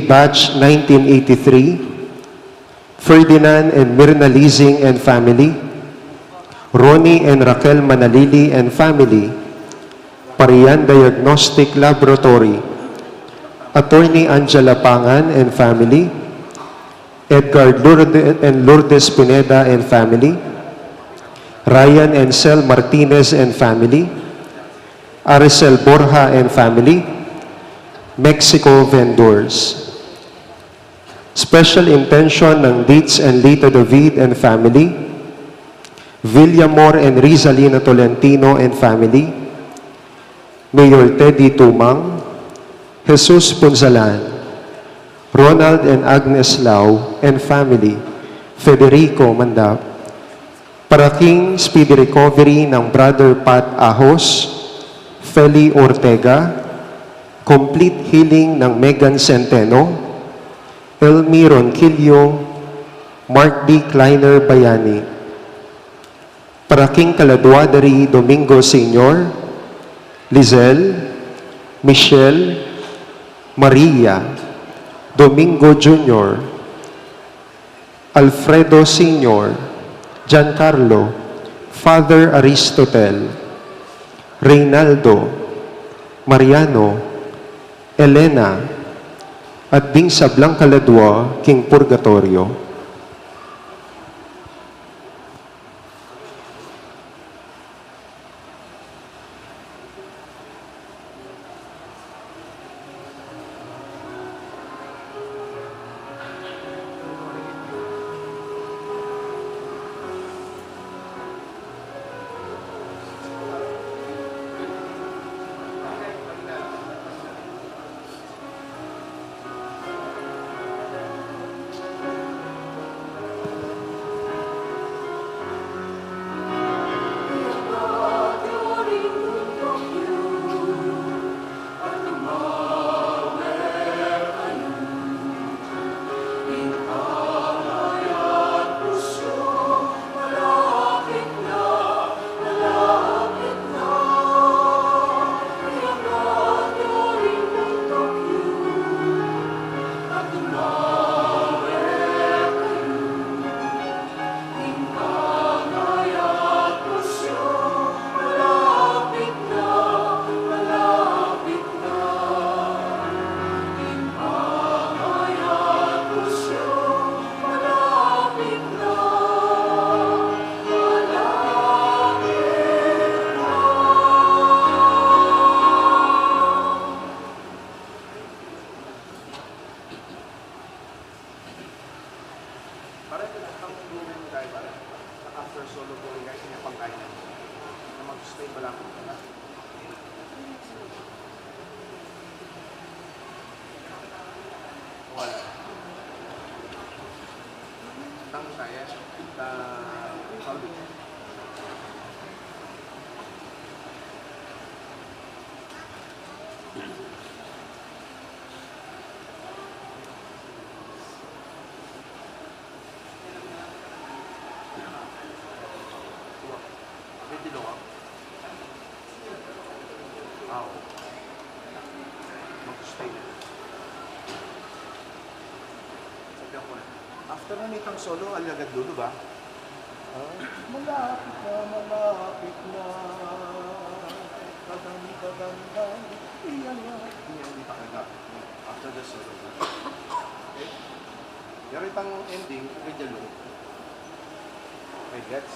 Batch 1983, Ferdinand and Myrna Lizing and family, Ronnie and Raquel Manalili and family, Parian Diagnostic Laboratory, Attorney Angela Pangan and family, Edgar Lourdes Pineda and family, Ryan and Sel Martinez and family, Aricel Borja and family, Mexico Vendors. Special intention ng Dietz and Lita David and family, Villamor and Rizalina Tolentino and family, Mayor Teddy Tumang, Jesus Punzalan, Ronald and Agnes Lau and family, Federico Mandap. Paraking speedy recovery ng Brother Pat Ahos, Feli Ortega, complete healing ng Megan Centeno, Elmi Ronquillo, Mark D. Kleiner Bayani. Paraking Caladwadari Domingo Sr., Lizelle, Michelle, Maria, Domingo Jr., Alfredo Sr., Giancarlo, Father Aristotel, Reynaldo, Mariano, Elena, at ding sablang kaladwa king purgatorio. After na nitang solo, alagad dulo ba? Malapit na. Kadang, iyan na. Hindi pa kagap. After the solo. Okay? Yaritang ending, kagajalo. Okay, gets?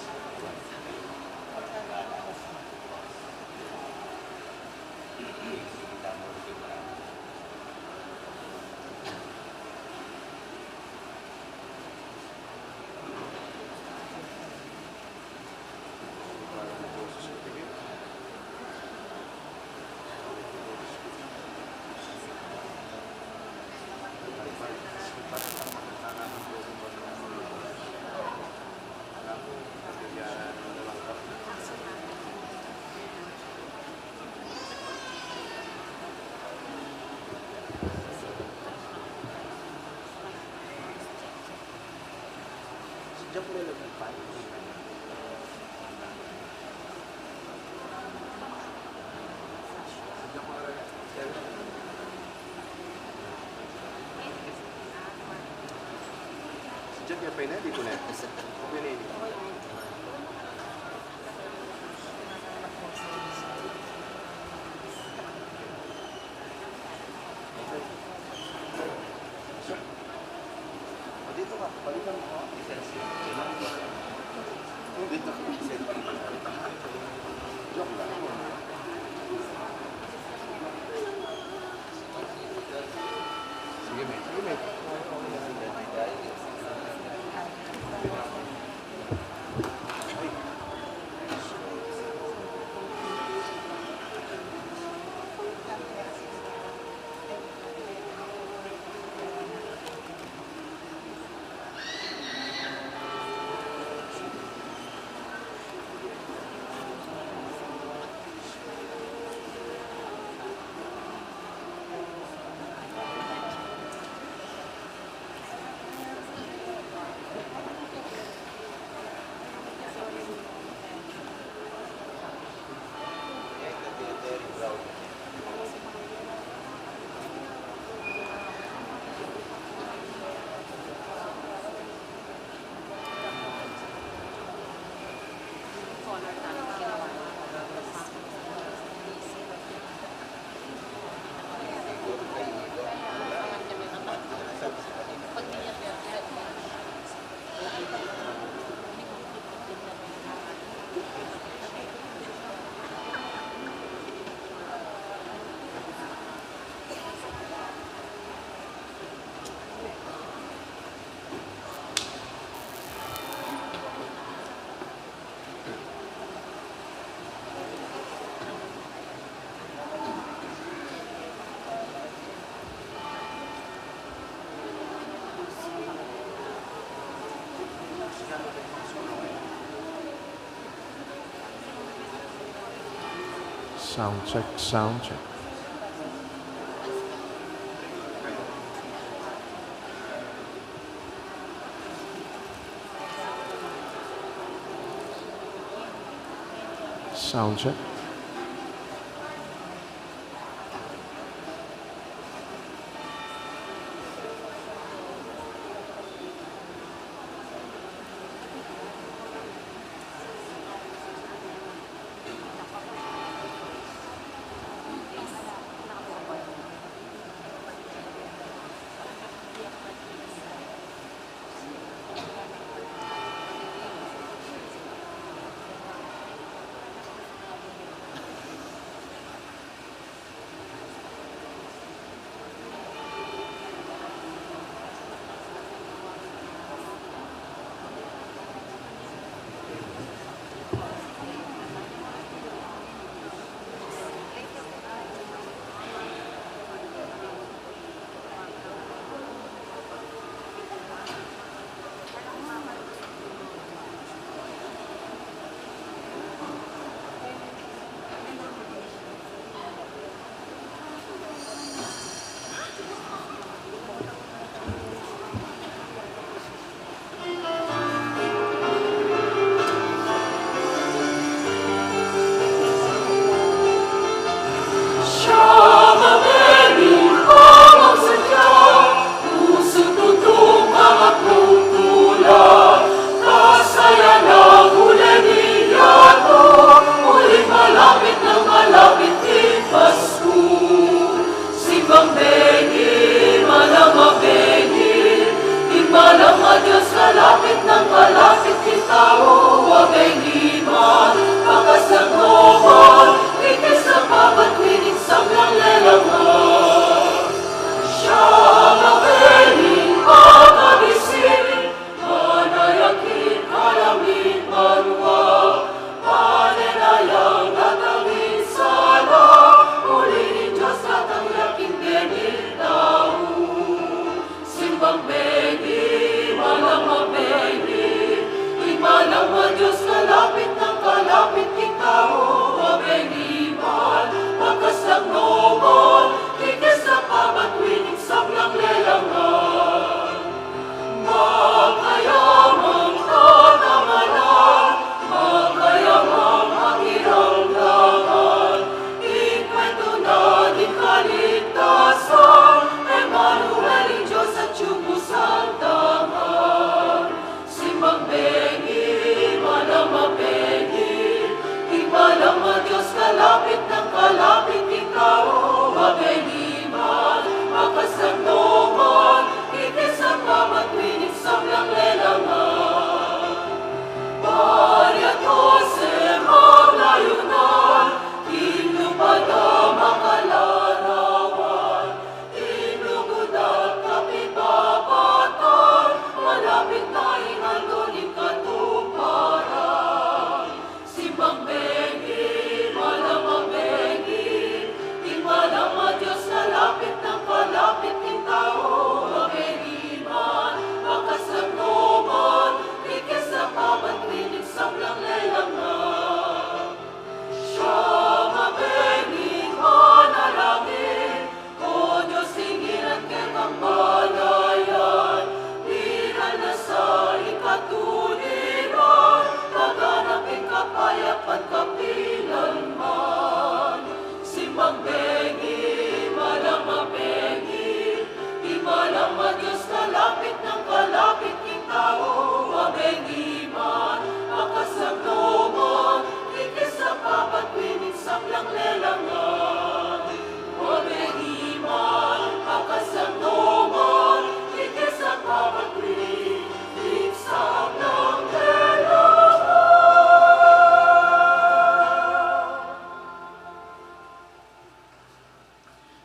Diyan po nila nag-fight. Diyan po nila Diyan kaya pa dito na. Okay na ini. Dito ka, balikan mo. Dito ka. Joke lang. Sige, mate. Sige, mate. Sound check, sound check. Sound check.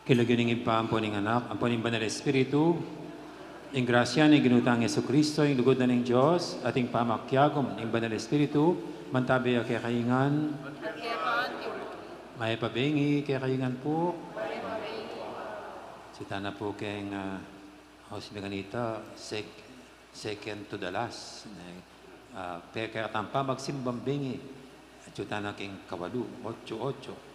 Kilagyoning impaan po ng anak, ang po ng Banal Espiritu, ang grasya ni ginutang Yesu Kristo, ang lugod na ng Diyos, ating pamakyagom ng Banal Espiritu, mantabi kay kayingan, may pabingi kay kayingan po. Sita na po kayong house na ganita, second to the last. Kaya tampa magsimbang bingi, at yuta na kayong kawalu, 8-8.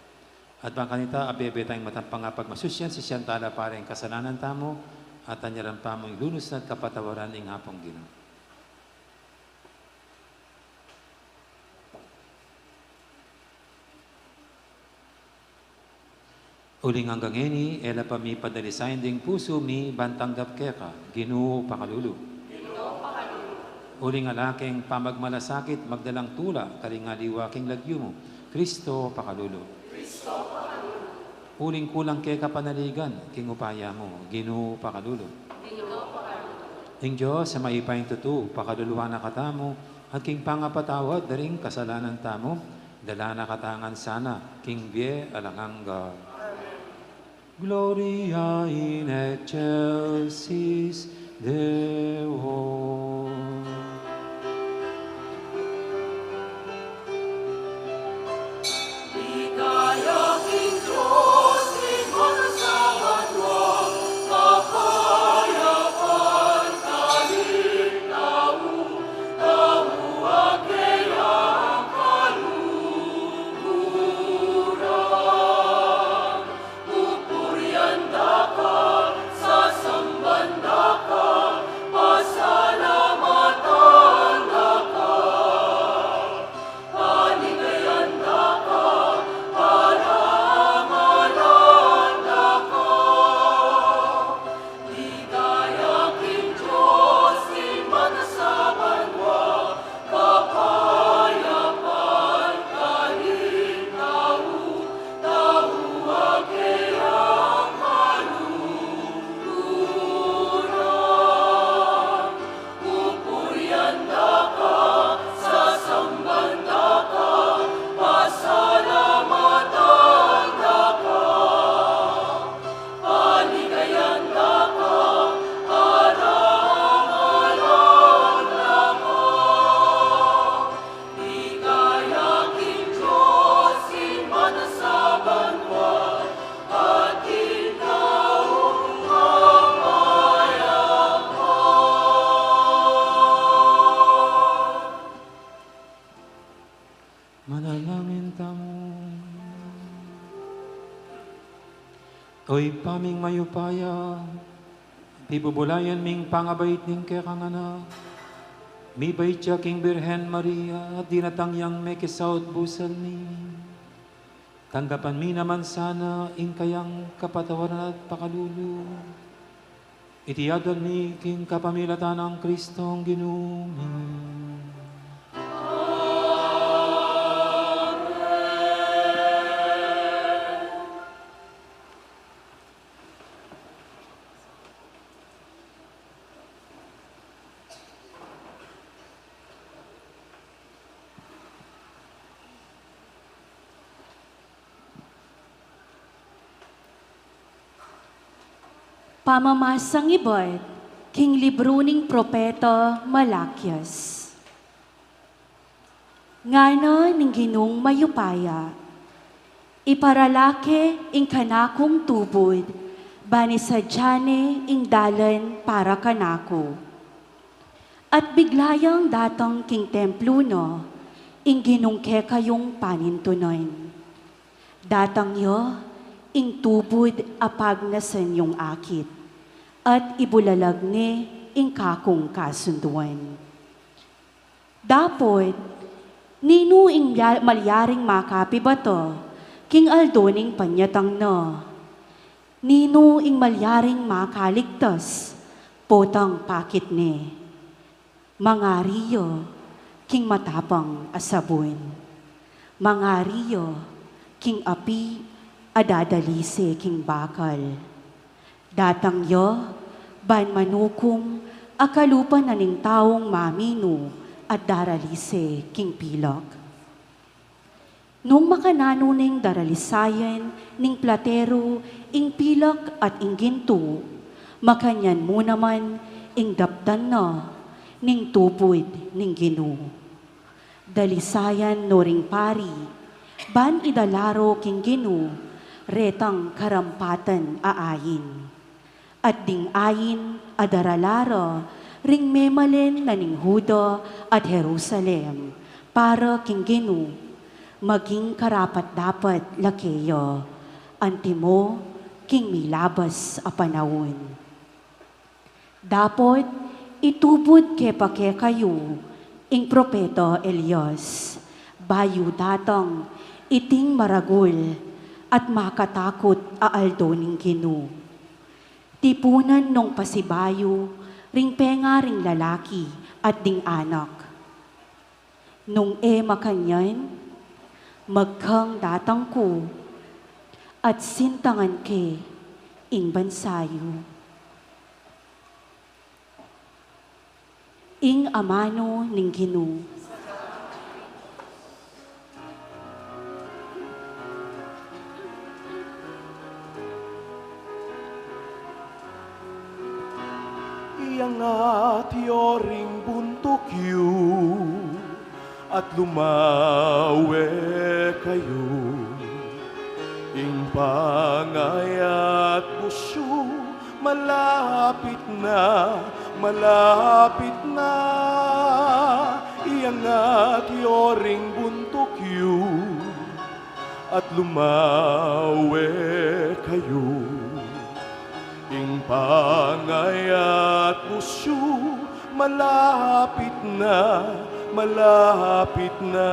At bang kanita, abebe tayong matampang nga pagmasusyan, si Siyantala pareng kasalanan tamo, at anyaran pa mong lunos at kapatawaran ng hapong Ginoo. Uling hanggang eni, ela pa mi padalisayin ding puso mi bantanggap keka, Ginoo pakalulu. Uling alaking pamagmalasakit, magdalang tula, kalingaliwaking lagyo mo, Kristo pakalulu. Uling kulang kay kapanaligan, king upaya mo, Ginoo pakalulu. Ing Diyos sa maipayang tutu, pakaluluwa na katamo, at king pangapatawad, daring kasalanan tamo, dala na katangan sana, king bie alangangga. Gloria in excelsis Deo. Manalangin tamo. Oy paming mayupaya, pibubulayan ming pangabait ning kekangana, mi bait siya king Birhen Maria, at dinatangyang may kisaut busal mi. Tanggapan mi naman sana, ing kayang kapatawaran at pakalulu. Itiyadal mi king kapamilatan ng Kristong Ginoo. Pamamasang ibot, king libro ning propeta Malakias. Ngana ning Ginong mayupaya, iparalake ing kanakong tubod, bani sadyane ing dalan para kanako. At biglayang datang king templo no, ing ginungke kayong panintunon. Datang yo, ing tubod apag na sanyong akit, at ibulalag ni ing kakong kasunduan. Dapot, nino ing malyaring makapi bato, king aldoning panyatang no. Nino ing malyaring makaligtas, potang pakit ni. Mga riyo, king matapang asabon. Mga riyo, king api, adadalise king bakal. Datang yo, ban manukum, akalupan na ning taong mamino, at daralise king pilok. Nung makanano ning daralisayan, ning platero, ing pilak at ing ginto, makanyan mo naman, ing dapdan na, ning tupod, ning Ginoo. Dalisayan no ring pari, ban idalaro king Ginoo, retang karampatan aayin. At ding ayin adaralara, ring memalen na ning Huda at Jerusalem, para king Ginoo, maging karapat dapat lakeyo, antimo king milabas a panahon. Dapat itubod kepake kayo, ing propeta Elias, bayu datang iting maragul at makatakot aaldo ning Ginoo. Tipunan nung pasibayo, ring penga ring lalaki at ding anak. Nung makanyan, magkang datang ko, at sintangan ke, ing bansayo. Ing amano ning Ginoo. Iangat yoring buntok yu at lumawe kayo. Ing pangayat busyo, malapit na, malapit na. Iangat yoring buntok yu at lumawe kayo. Ing pangayat busyo, malapit na, malapit na.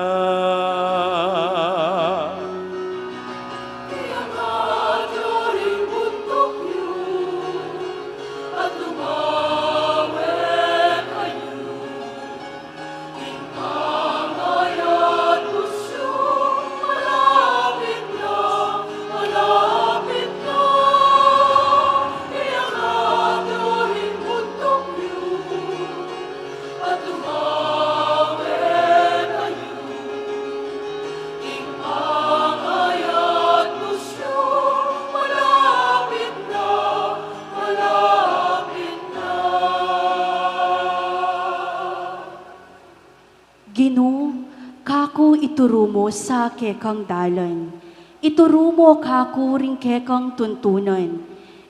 Ginoo, kako iturumo sa kekang dalan. Iturumo kako ring kekang tuntunan.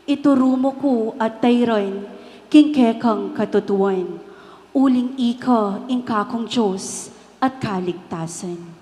Iturumo ko at tayran, king kekang katutuan. Uling ika ing kakong Diyos at kaligtasan.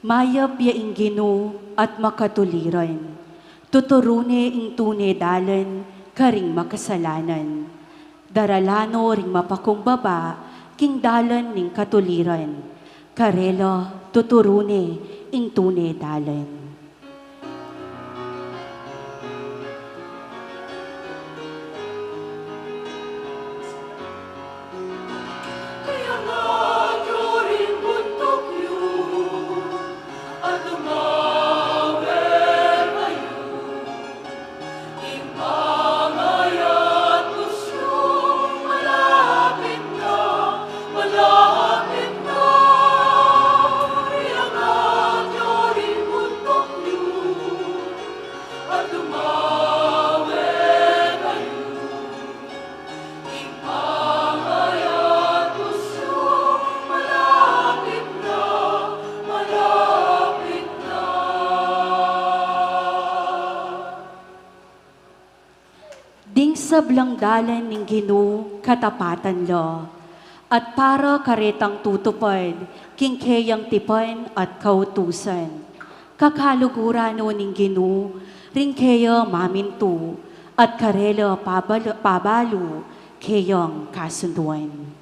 Mayap ya ing Ginoo at makatuliran. Tuturune ing tune dalan, karing makasalanan. Daralano ring mapakumbaba, king dalan ning katuliran. Karela tuturune ing tune dalan. Ding sablang dalan ning Ginoo katapatan lo. At para karetang tutupad, king kayang tipan at kautusan. Kakalugurano ning Ginoo, ring kaya maminto, at karela pabalo, kayang kasunduan.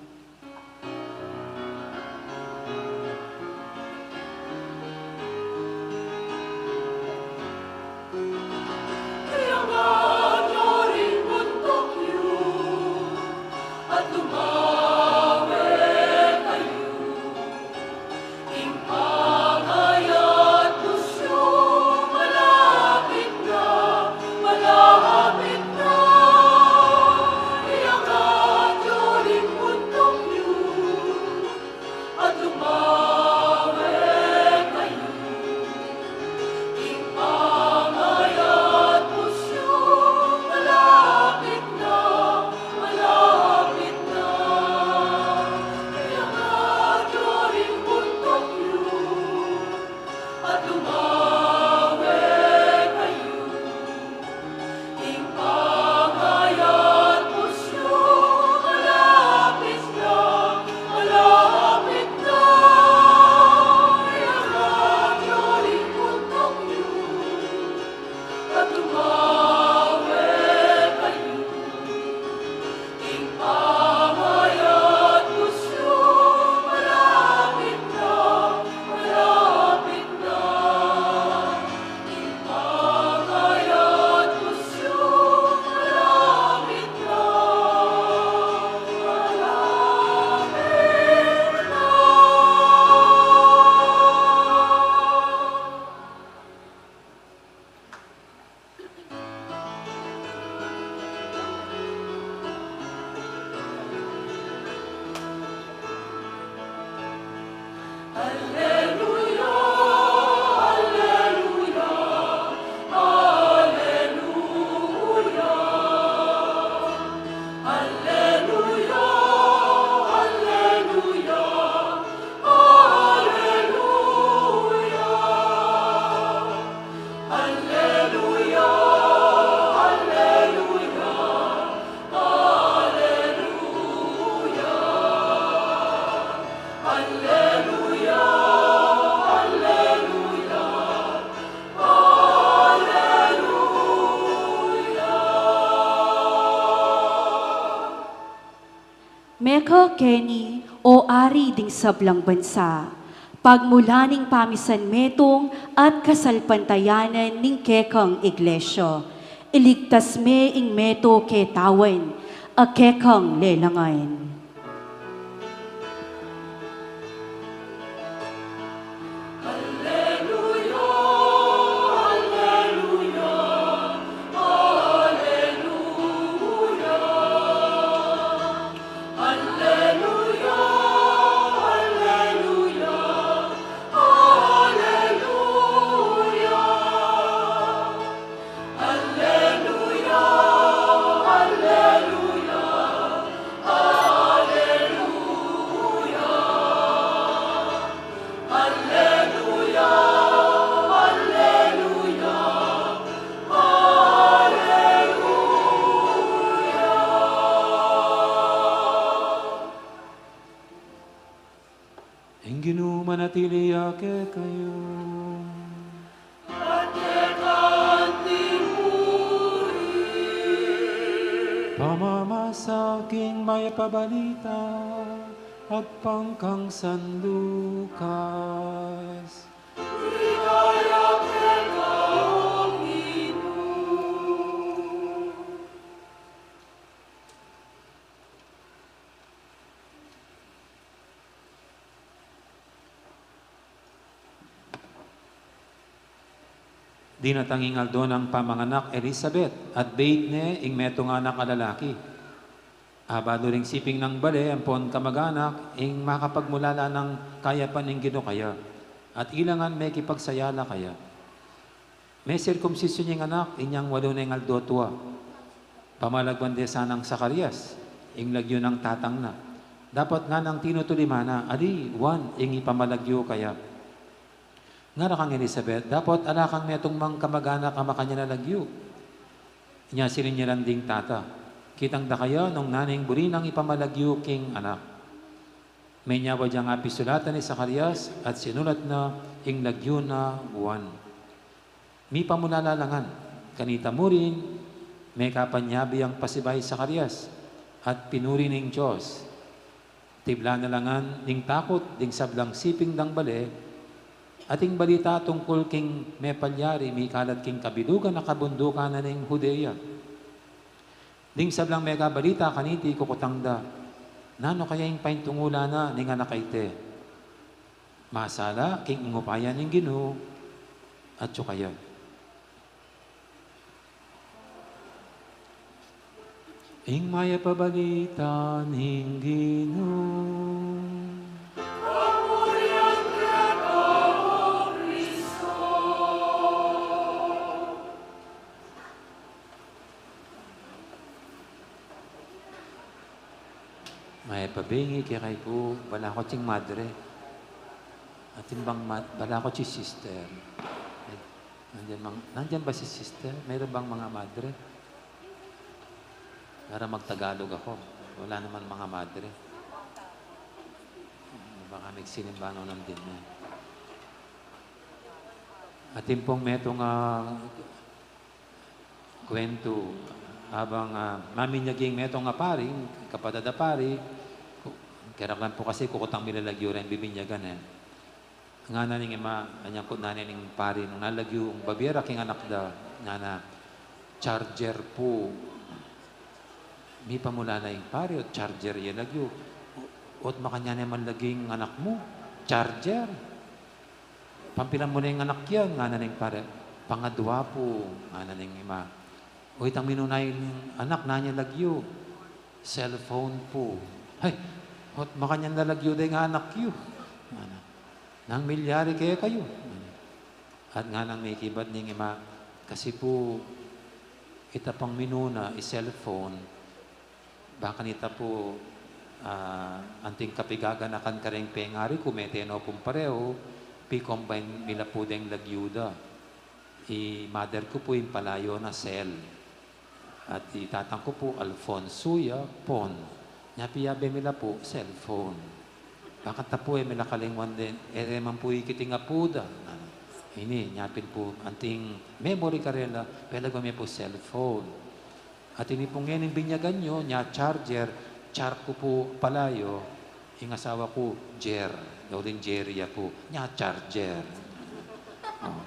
Meka Kenny o ari ding sablang bansa, pagmulaning pamisan metong at kasalpantayanan ning kekang iglesia, iligtas me ing meto ketawan, a kekang lelangayn. Ang Ginoo manatili ake kayo. Pamamasaking may pabalita at pangkang San Lucas. Di natanging aldo ng pamanganak Elizabeth at bait ne ing metong anak alalaki. Abado ring siping ng bale ang pon kamag-anak ing makapagmulala ng kaya pa ning Ginoo kaya at ilangan may kipagsayala kaya. May sirkumsisyon yung anak inyang walo na yung aldo tuwa. Pamalagwan de sanang Sakarias ing lagyo ng tatang na. Dapat nga nang tinutulimana adi wan ing ipamalagyo kaya. Nga kang Elizabeth, dapat alakang netong mang kamag-anak ama kanya na lagyo. Inya silin niya ding tata. Kitang da kaya nung naning burinang ipamalagyo king anak. May nyawa diyang apisulatan ni Zacarias at sinulat na ing lagyo na buwan. Mi pamulalalangan, kanita mo rin, may kapanyabi ang pasibay Zacarias at pinuri ning Diyos. Tibla na langan ning takot, ding sablang siping dang bale, ating balita tungkol king may palyari, may kalat king kabilugan na kabundukan na ning Hudeya. Ding sablang may kabalita kaniti kukutangda, nano kaya yung paintungula na ning anak ite. Masala, king ingupayan ng Ginoo at tsukaya. Ing maya pabalita ning Ginoo. May pabingi kaya kay po, bala ko ching madre. At timbang bala ko ching sister. Nandyan ba si sister? Mayroon bang mga madre? Para magtagalog ako. Wala naman mga madre. Baka nagsinimbanon ng din na. At timpong metong kwento, habang mami niyaging metong paring, kapadada pari, kailangan po kasi kukutang milalagyo rin bibinyagan eh. Nga na ning ima, anyang ko na ning pari, nung nalagyo, ang babiera king anak da, nga na charger po. May pamula na yung pari, o charger yung lagyo. O't makanya naman laging anak mo, charger. Pampilan mo na yung anak yan, nga na ning pari. Pangadwa po, nga na ning ima. O itang minunay ng anak na niya lagyo. Cellphone po. Ay, ot makanyang lalagyo day nga anak yu. Nang milyari kayo. At nga nang may kibat ning ima, kasi po, ita pang minuna, cellphone, baka nita po, anting kapigaganakan ka rin pengari, kumeteno pong pareho, pi-combine nila po ding lagyuda. I-mother ko po yung palayo na cell. At itatang ko po, Alfonsuya, pon. Nyapiyabe nila po, cellphone. Bakit na po mila kalingwan din, man po ikiting apuda. Ini, nyapin po, anting memory karela, pelago may po cellphone. At ini pong yan yung binyagan nyo, nya charger, char ko po palayo, yung asawa ko, Jer, daw din Jeria po, nya charger. Oh.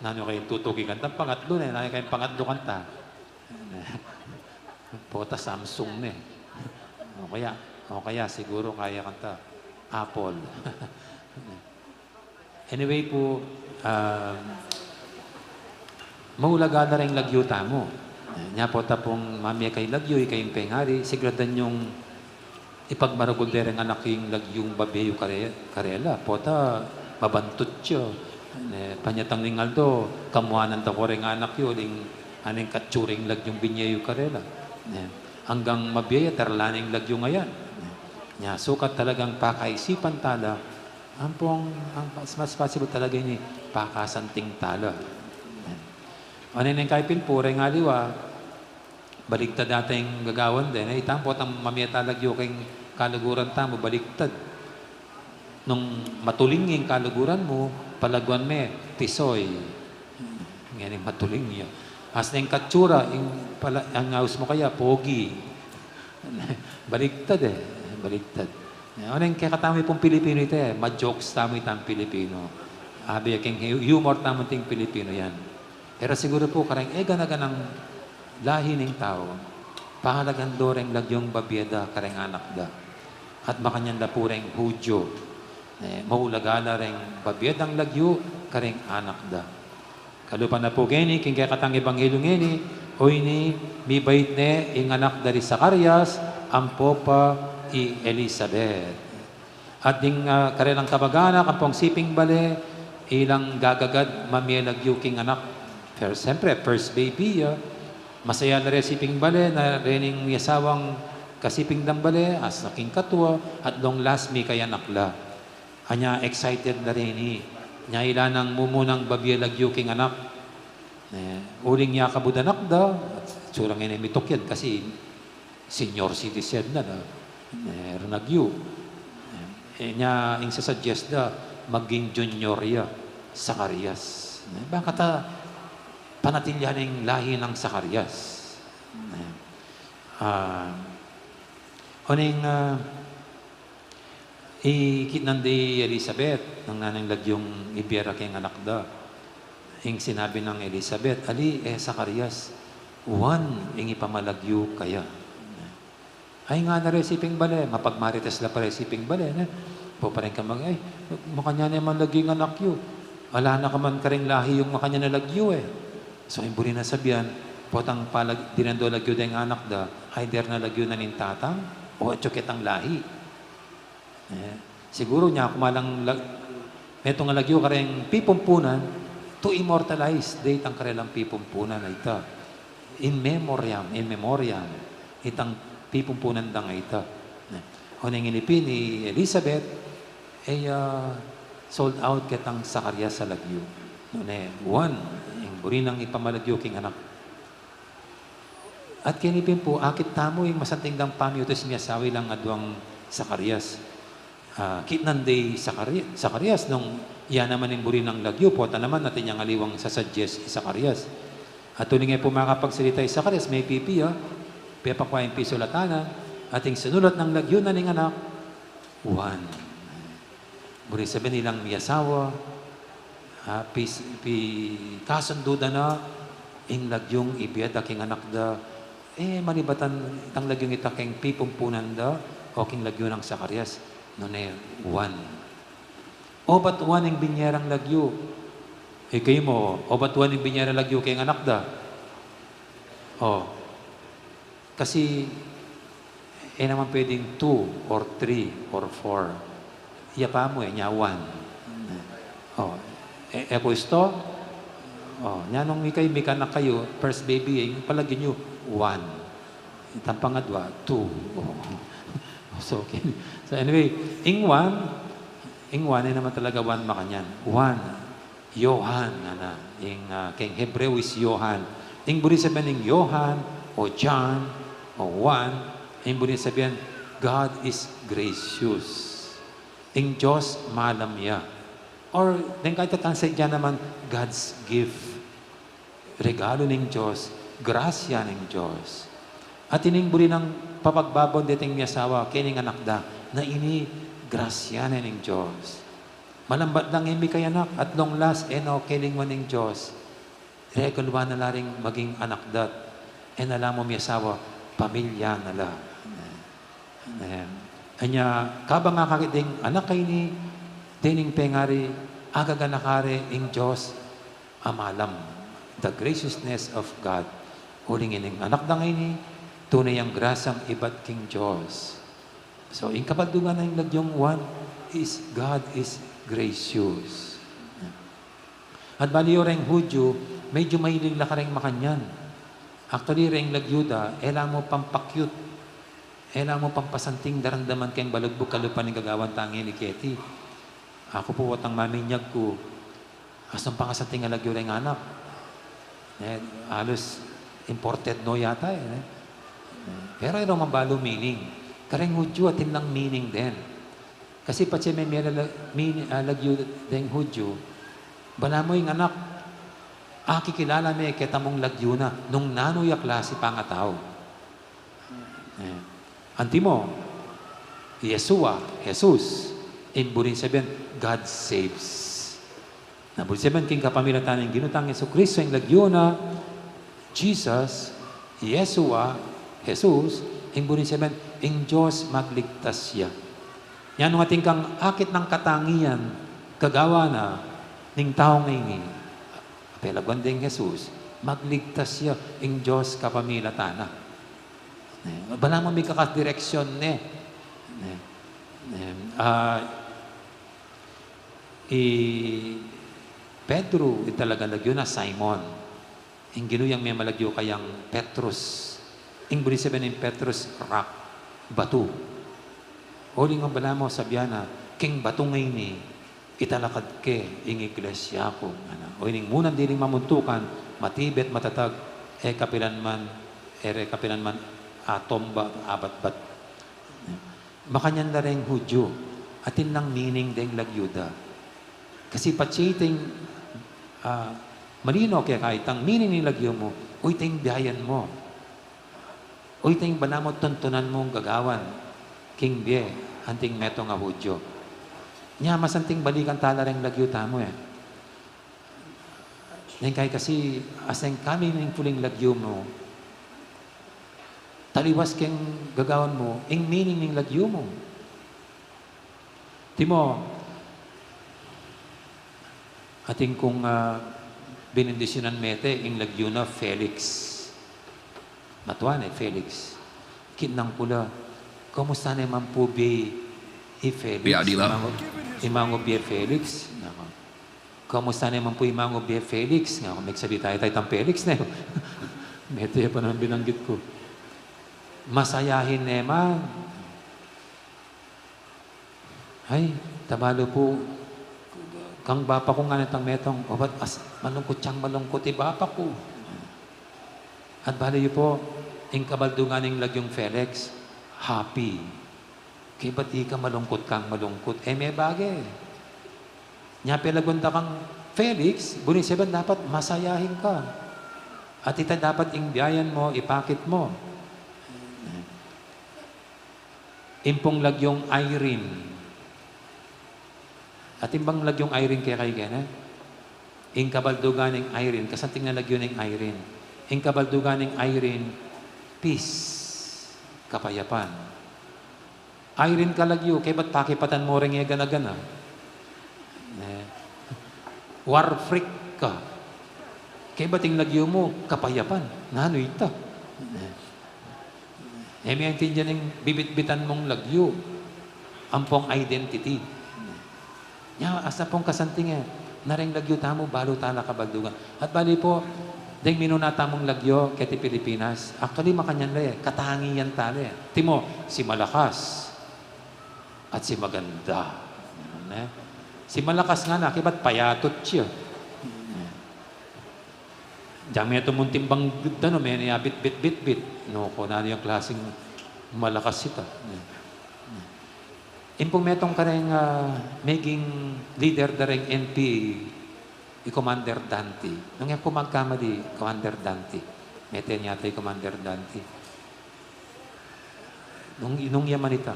Nano kayong tutugi kanta, pangatlo na, nano kayong pangatlo kanta. Pota Samsung na eh. O kaya siguro kaya kanta Apple. Anyway po, maulaga na rin lagyo tamo. Nya po tapong mamaya kay lagyo, ikayong pengari, sigradan yung ipagmaragol din ang anak yung lagyong babeyo karela. Pota, mabantot siya. Panyatang ning Aldo, kamuanan ta ko rin anak yun, aning katsuring lagyong binyayo karela. Hanggang mabiyaya, tarlaning lagyo ngayon. Sukat talagang pakaisipan tala, ang mas possible talaga ini, pakasanting tala. Ano yung kaipin po, rin aliwa, baligtad dating gagawan din. Itampot ang mamiyata lagyo kayong kaluguran tamo, baligtad. Nung matulingin kaluguran mo, palaguan me, tisoy. Ngayon yung matuling niya. As na yung katsura, ang house mo kaya, pogi. Baligtad eh. Baligtad. Ano yung kakatami pong Pilipino ito eh. Ma-jokes tamo itang Pilipino. Abi, yung humor tamo itang Pilipino yan. Pero siguro po, karang ganaganang lahi ng tao, pahalagan do rin lagyong babyeda, karang anak da. At makanyan da po rin Hudyo. Mahulagala rin babyedang lagyo, karang anak da. Kalupan na po geni, king kakatang Ebanghelyo ngeni, o ini, mi bait ne, ing anak dari Zacarias, ang popa i Elizabeth. At ding karelang kabaganak, ang pong siping bale, ilang gagagad, mamiyalagyo king anak. Pero siyempre, first baby, masaya na rin siping bale, na rining yasawang kasiping dambale, as naking katwa, at long last mi kaya nakla. Anya excited na rin nya ilanang mumunang babiyalagyo king anak. Uling niya kabudanak da, at surang ina mitok yan kasi senior citizen na da. Renagyo. niya ing sasuggest da maging junior ya Zacarias. Bakit panatilyan ng lahi ng Zacarias? Oning ikitnan di Elizabeth ng nanang lagyong ibiyara kay anak da. Ing sinabi ng Elizabeth, ali Zacarias, one ing ipamalagyo kaya. Ay nga na resiping bale, mapagmarites la pa resiping bale. Po pa rin ka ay, makanya naman lagyo ng anak yu. Wala na ka man ka rin lahi yung makanya na lagyo eh. So, imburi na sabihan, potang dinando lagyo da yung anak da, either na lagyo na nin tatang, o tsukit ang lahi. Siguro niya, kumalang, meto nga lagyo ka rin pipumpunan, to immortalize, date ang karelang pipumpunan na ita. In memoriam, itang pipumpunan da nga ita. Hunang inipin ni Elizabeth, ay sold out kitang Zacarias sa lagyo. One, yung burinang ipamalagyo king anak. At kinipin po, akit tamo yung masanting dang pamyo, ito simiyasawi lang adwang Zacarias. Kitnan day Zacarias, nung iya naman yung burinang lagyo, po, naman natin yung aliwang sasuggest Zacarias. At tuloy nga po makapagsalita yung Zacarias, may pipi, pepakwa yung pisulatanan, ating sinulat ng lagyo na ning anak, one. Buri sabi nilang miyasawa, kasunduda na, ing lagyong ibiyada king anak da, malibatan itang lagyong itaking pipumpunan da, o king lagyo ng Zacarias, nune, one. O ba't one ing binyerang lagyo? Kayo mo, o ba't one ing binyerang lagyo king anak da? Kasi, naman pwedeng 2 or 3 or 4. Iya pa mo niya 1. Epuesto, niya nung ikay may kanak kayo, first baby, palagyan nyo 1. Itang pangadwa, 2. So, okay. So anyway, ing 1 naman talaga 1 makanyan. 1, Johan, king Hebreo is Johan. Ing buri sabihin ng Johan, o John, o 1, ang buri sabihin, God is gracious. Ing Diyos, malam niya. Or, then kahit tatansin dyan naman, God's gift. Regalo ng Diyos, grasya ng Diyos. At ining buri ng papagbabon dating niya asawa, kining anak da, na ini, grasya na ng Diyos. Malambat lang imi kay anak, at long last, kiling mo ng Diyos. Regalo na laring maging anak dat. Alam mo mi asawa, pamilya na la. Anya, kabang nga kakiting anak kay ni tining pengari, agaga nakare ing Diyos, amalam. The graciousness of God. Huling ining anak da ngay ni, tunay ang grasang ibat king Diyos. So, ing kapadugan na yung lagyong 1 is God is gracious. At baliyo ring Hudyo, medyo mahilig la ka rin makanyan. Actually, ring lagyuda, mo pampakyut. Mo pampasanting daramdaman kayong balugbog kalupan ng gagawan tangi ni Ketty. Ako po watang maminyag ko. Asang pangasanting alagyo rin anak. Halos imported no yata. Pero ito mambalo meaning. Kareng Hudyo atin lang meaning din. Kasi pati may lagyo din Hudyo, bala mo yung anak, kikilala may ketamong lagyo na nung nanoy klase pangataw. Antimo, Yeshua, Jesus, burin sabihin, God saves. Burin sabihin, king kapamilatan ng ginutang Yesu Kristo, yung lagyo na, Jesus, Yeshua, Jesus, burin sabihin, ang Diyos magligtas siya. Yan ang ating kang akit ng katangian, kagawa na, ng taong ngayon, apelagwan din Jesus, magligtas siya, ang Diyos kapamilatan na. Bala mo may kakadireksyon Pedro, talaga lagyo na Simon. Ang ginuyang may malagyo kayang Petrus. Ang buri sabihin ng Petrus, rock, batu. Huling ang bala mo sabihan na, king batu ngayon ni, italakad ke, ing iglesia ko. O ining munang diling mamuntukan, matibet, matatag, kapilan man, atomba, abat-bat. Makanyan na rin Hudyo. Atin lang meaning deng lagyuda. Kasi pachiting marino kaya kahit ang meaning ni lagyo mo, uy ting biyayan mo. Uy ting banamot tuntunan mong gagawan. King biye, anting meto nga hudyo. Nya masanting balikan tala rin lagyo tamo eh. Nang kay kasi aseng kami ning puling lagyo mo, taliwas keng gagawan mo, ing meaning ning lagyo mo. Timo, ating kung binindisyonan mete, ing lagyo na Felix. Matuan Felix. Kinang pula, kumusta naman po bi Felix? Biadila. Imango bi Felix. Nako. Kumusta naman po imango bi Felix? Nga, kung magsabi tayo tayong Felix na yun. Mete pa naman binanggit ko. Masayahin naman. Ay, tabalo po. Kang bapa ko nga natang metong, o ba't malungkot siyang malungkot, bapa ko. At bali po, ing kabaldungan ng lagyong Felix, happy. Kaya ba't di ka malungkot kang malungkot? May bagay. Nya pelagunda kang Felix, bunin siya dapat masayahin ka. At ita dapat ing biyayan mo, ipakit mo. Impong lagyong Irene. At imbang lagyong Irene kaya kayo gana? Ing kabaldugan ng Irene, kasanting na lagyo ng Irene. Ing kabaldugan ng Irene, peace, kapayapan. Irene kalagyo, kaya ba't pakipatan mo rin gana-gana? War freak ka. Kaya ba't yung lagyo mo, kapayapan? Nano ita? May intindihan ng bibit-bitan mong lagyo. Ampong identity. Nya, asa pong kasanting naring lagyo tamo, balo tala kabaldugan. At bali po, dahil minunata mong lagyo, keti Pilipinas, actually makanyan na katangian tala Timo, si Malakas at si Maganda. Si Malakas nga na, kiba't payatot siya. Diyan may ito mong timbang no, may niyabit, bit. No, kung ano yung klaseng malakas ito. Impong metong ka rin maging leader da rin NP, i-Commander Dante. Nung yung kumagkamali, Commander Dante. Meten yata yung Commander Dante. Nung yaman ito,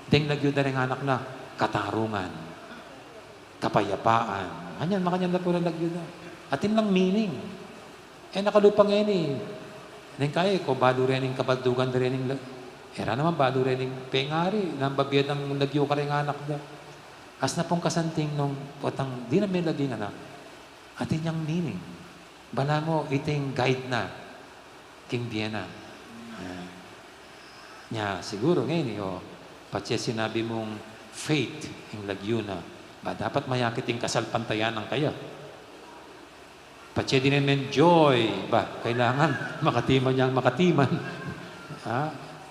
deng lagyo da rin anak na, katarungan, kapayapaan. Makanyan na po na lagyo na. Atin lang meaning. Nakalupang yan Nang kaya ko, balo rin yung kabaldugan rin yung era naman, balo rin yung pengari. Nang babiyad ng lagyo ka rin anak na. As na pong kasanting nung potang, di na may laging anak. Atin yung meaning. Bala mo, iting guide na. King Vienna. Siguro ngayon, patse sinabi mong faith yung lagyo na. Ba, dapat mayakit yung kasalpantayan ng kaya. Patse din naman joy. Ba, kailangan makatiman niyang makatiman.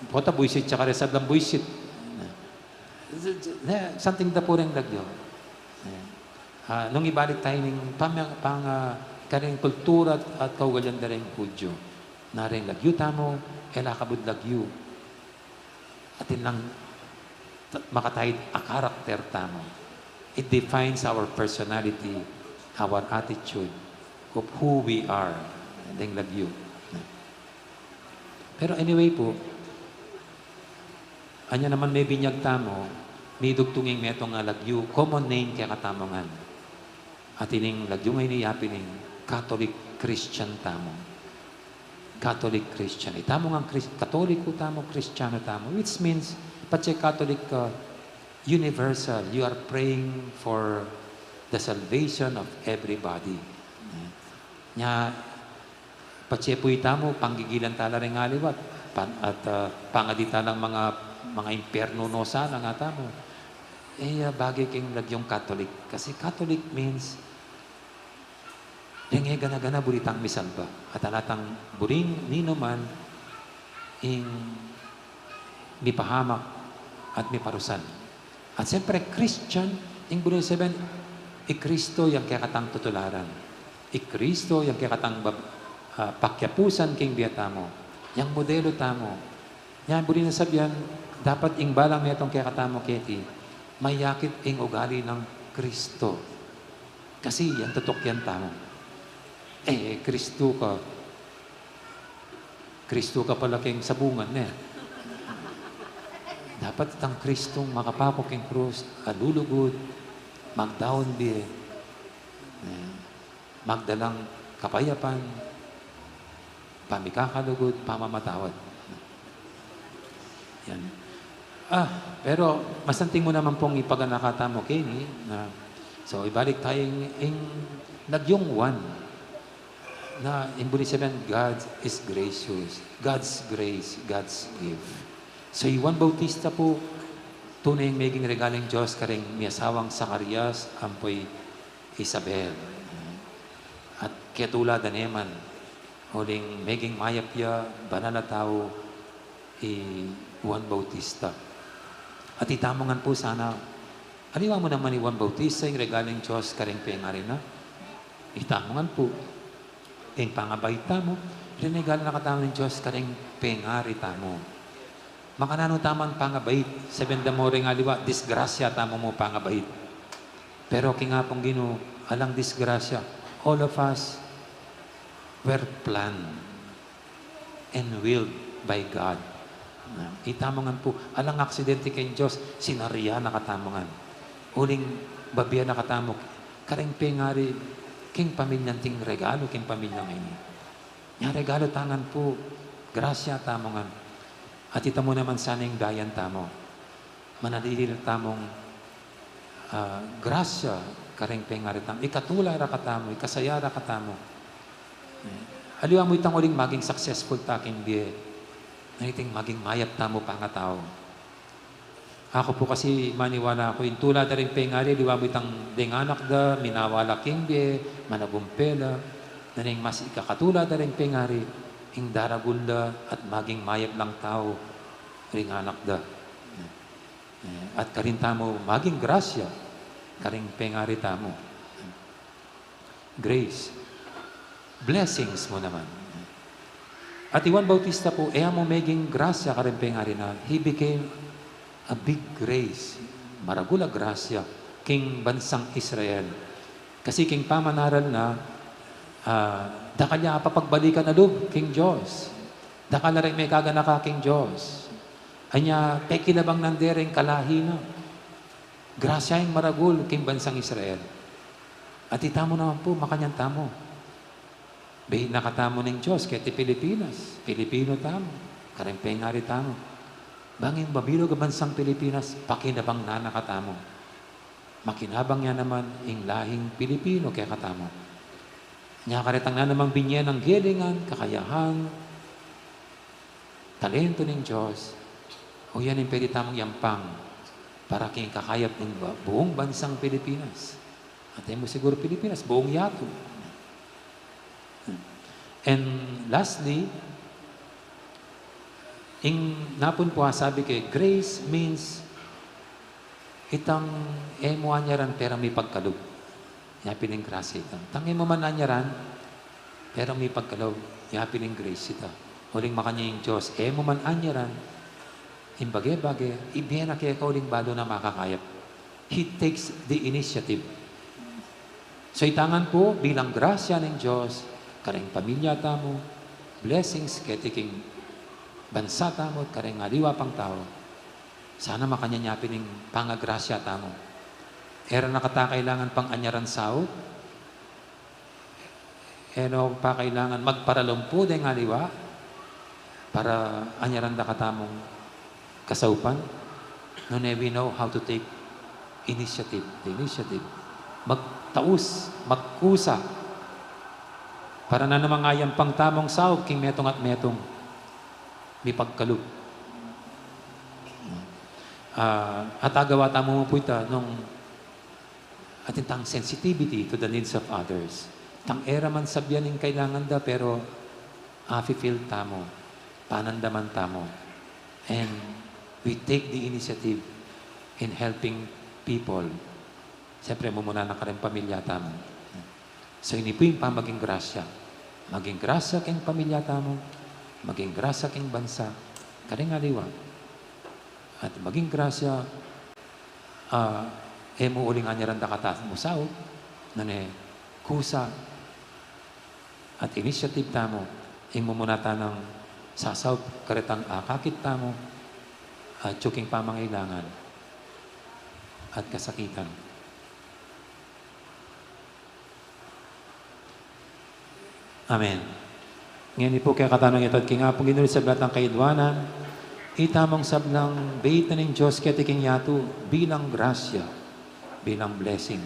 Pota buisit siya karesab lang buisit. Something da po rin lagyo. Nung ibalik tayo ng karing kultura at kaugalyan da rin Hudyo. Na rin lagyo tamo, elakabud lagyo. Atin lang makatahid a karakter tamo. It defines our personality, our attitude, of who we are. Deng lagyo. Pero anyway po, anya naman may binyag tamo, may dugtunging metong nga lagyo, common name kaya katamongan. At ining lagyo ngay niyapi ning Catholic Christian tamo. Catholic Christian. Itamo nga Katoliko tamo, Kristiyano tamo, which means, patse Catholic universal. You are praying for the salvation of everybody. Nya, patse po itamo, panggigilan tala rin nga liwat. At pangadita lang mga imperno no sana nga tamo. Bagay kayong lagyong Catholic. Kasi Catholic means, yung gana-gana buritang misalba. At alatang buring nino man, ing mipahamak at miparusan. At siyempre, Christian, ing buring sabihin, Kristo yung kakatang tutularan. Kristo yung kakatang pakyapusan king biyatamo. Yang modelo tamo. Yan, buring na sabihan, dapat ing balang metong kakatamo keti, mayakit ang ugali ng Kristo. Kasi yan, tutok yan tamo. Kristo ka. Kristo ka pala kayong sabungan na. Dapat itang Kristong makapapok yung krus, alulugod, magdaon biye, magdalang kapayapan, pamikakalugod, pamamatawad. Yan. Pero masanting mo naman pong ipaganakata mo, Kenny, na so ibalik tayo yung nagyong one na imbuli sabihin, God is gracious. God's grace, God's gift. So, Juan Bautista po, tunay yung maging regaling Diyos karing may asawang Zacarias, ampoy Isabel. At ketula daneman, huling maging mayapya, banal na tao, Juan Bautista. At itamongan po sana, aliwa mo naman ni Juan Bautista, yung regaling Diyos karing pengari na. Itamongan po, yung pangabay tamo, rinegalo na katamo ng Diyos karing pengari tamo. Makanano taman pangabait, sabihin mo rin aliwa, disgrasya tamo mo pangabait. Pero kingapong Ginoo, alang disgrasya, all of us were planned and willed by God. Itamongan po, alang aksidente kay Diyos, sinariya nakatamongan. Uling babiya nakatamok, karing pengari, king pamilyanting regalo, king pamilyang ini. Yung regalo tangan po, grasya tamongan. At ita mo naman sana yung dayan tamo. Manadilil tamong grasya karing pengari tamo. Ikatula ra katamo, ikasaya ra katamo. Aliwa mo itang uling maging successful taking biye. Naiting maging mayap tamo pangatao. Ako po kasi maniwala ako, yung tula na rin pengari, liwa mo itang denganak da, minawala king biye, managumpela, naning mas ikakatula na rin pengari, ing daragulda at maging mayap lang tao ring anak da. At karin tamo maging grasya karing pengari tamo. Grace. Blessings mo naman. At Juan Bautista po, mo maging grasya karing pengari na he became a big grace. Maragula grasya king bansang Israel. Kasi king pamanaral na daka niya papagbalikan na loob, King Diyos. Daka na rin may kaganaka, King Diyos. Anya, pekilabang nandereng kalahina. Grasya yung maragul, King bansang Israel. At itamo naman po, makanyang tamo. Bahin nakatamo ng Diyos, kaya ti Pilipinas. Pilipino tamo. Karing ngari tamo. Bangin babilog bansang Pilipinas, pakinabang na nakatamo. Makinabang yan naman, ing lahing Pilipino, kaya katamo. Nya karitang na namang binyan ng gilingan, kakayahan, talento ng Diyos. O yan yung pwede tamang yampang para king kakayap ng buong bansang Pilipinas. At mo siguro Pilipinas, buong yato. And lastly, napun po sabi kay, grace means itang emuanyaran pera may pagkalog. Yapin ng grace ito. Tangin mo man anyaran, pero may pagkalaw, yapin ng grace ito. Huling makanya yung Diyos, mo man anyaran, imbage-bage, ibiyan na kaya ka uling balo na makakayap. He takes the initiative. So itangan po, bilang grasya ng Diyos, karing pamilya tamo, blessings, ketiking bansa tamo, karing aliwa pang tao, sana makanya yapin ng pangagrasya tamo. Era nakata-kailangan pang anyaran sao. Eno pa kailangan magparalumpo dahil nga liwa para anyaran da katamong kasaupan. No, we know how to take initiative. The initiative. Magtaus, magkusa. Para na namangayang pang tamong sao, king metong at metong. May pagkalog. At agawa tamo mo po ita nung at itang sensitivity to the needs of others. Tang era man sabyan yung kailangan da, pero feel tamo, panandaman tamo. And we take the initiative in helping people. Siyempre, mumuna na ka rin pamilya tamo. So, ini po yung maging grasya. Maging grasya keng pamilya tamo, maging grasya keng bansa, karing aliwa. At maging grasya Emo uling anyaran da katas musaw, nane kusa, at initiative tamo, ing mumunata ng sasaw, karetang akakit tamo, at tsuking pamangailangan, at kasakitan. Amen. Ngayon po kaya katanong ito at kingapong ginulit sa blatang kaidwanan, itamang sablang bait na ng Diyos kaya tiking yato bilang grasya, bilang blessing.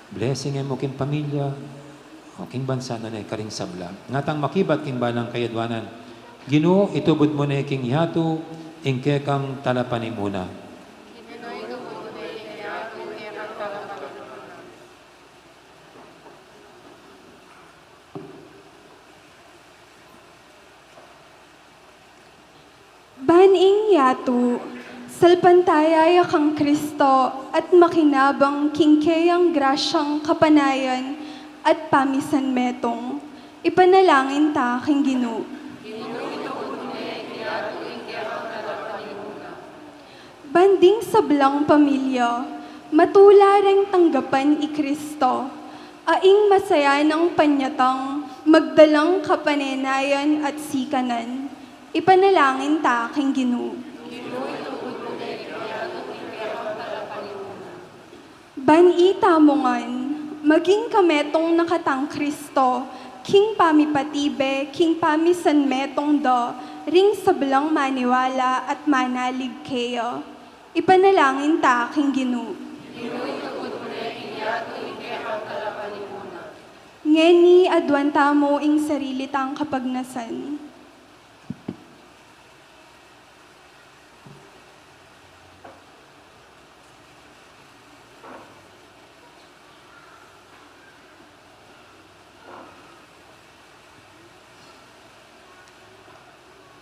Blessing ay mo kin pamilya, o king bansa na karing sabla. Ngatang makibat king balang kaidwanan, Ginoo itubod mo na king yato, ingke kang talapanin muna. Baning yato, salpantayaya kang Kristo at makinabang kingkeyang grasyang kapanayan at pamisan metong, ipanalangin ta king Ginoo. Banding sablang pamilya, matulareng tanggapan i Kristo, aing masaya ng panyatang magdalang kapanenayan at sikanan. Ipanalangin ta king Ginoo. Banita mo ngan, maging kametong nakatang Kristo, king pamipatibe, king pamisan metong do, ring sablang maniwala at manalig kayo. Ipanalangin ta king Ginoo. Ngeni adwanta mo ing sarili tang kapagnasan.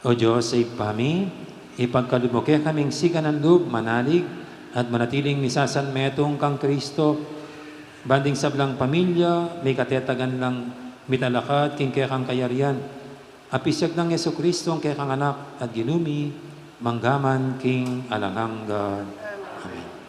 O Diyos, sa ipami, ipagkalumukya kaming siganan loob, manalig, at manatiling misasan metong kang Kristo, banding sablang pamilya, may katetagan lang mitalakad, king kaya kang kayarian, apisyag ng Yesu Kristo ang kaya kang anak, at ginumi, manggaman king alangang God. Amen.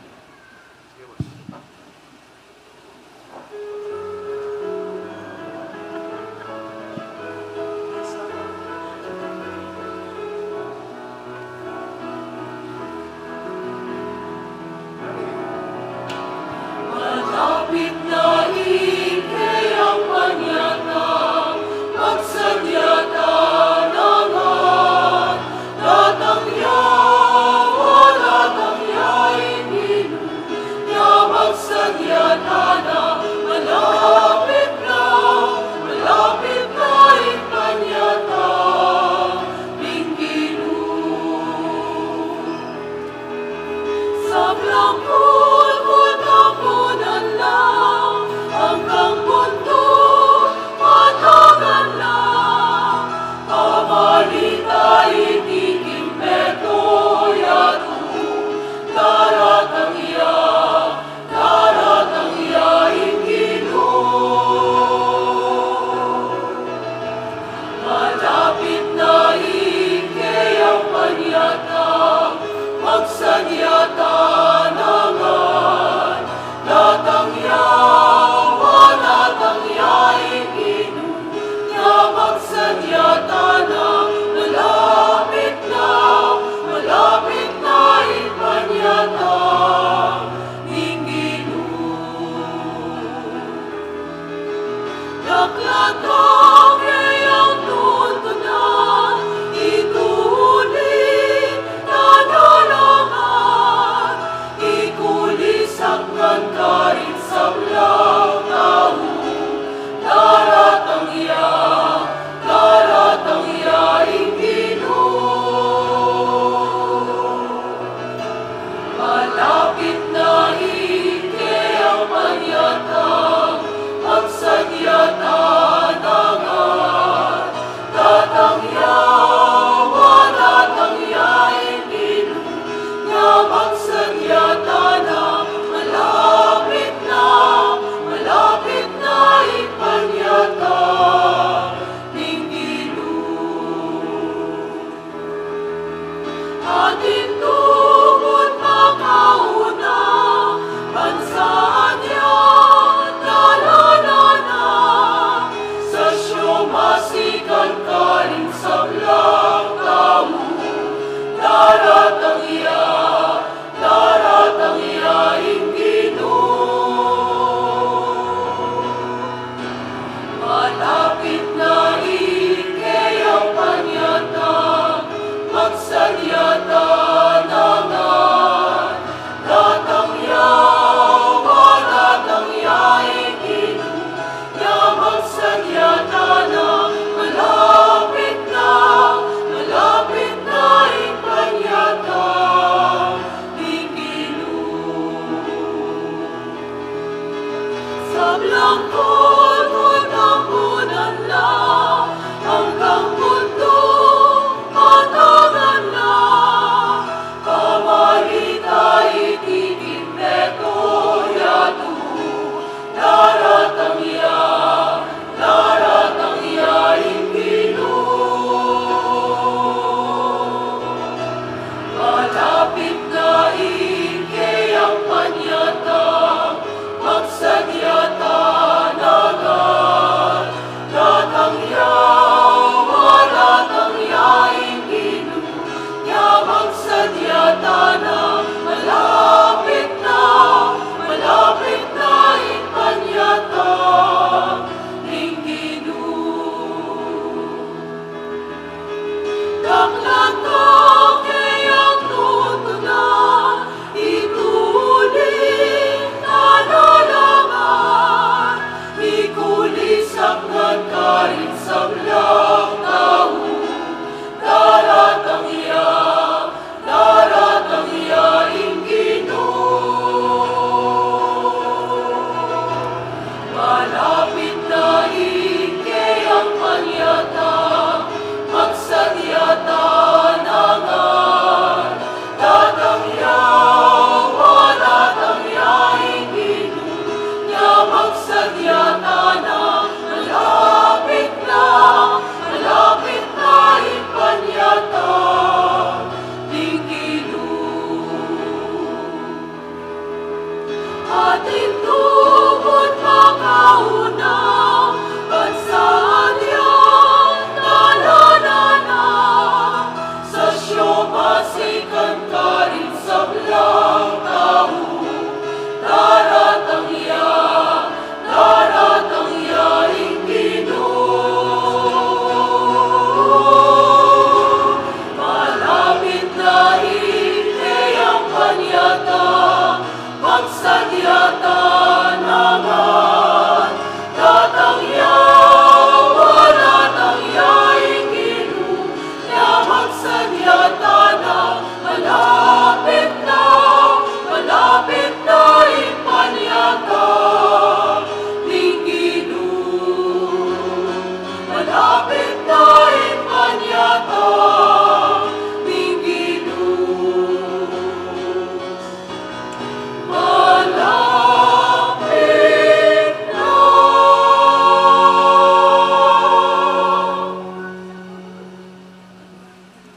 Atin tungod makauna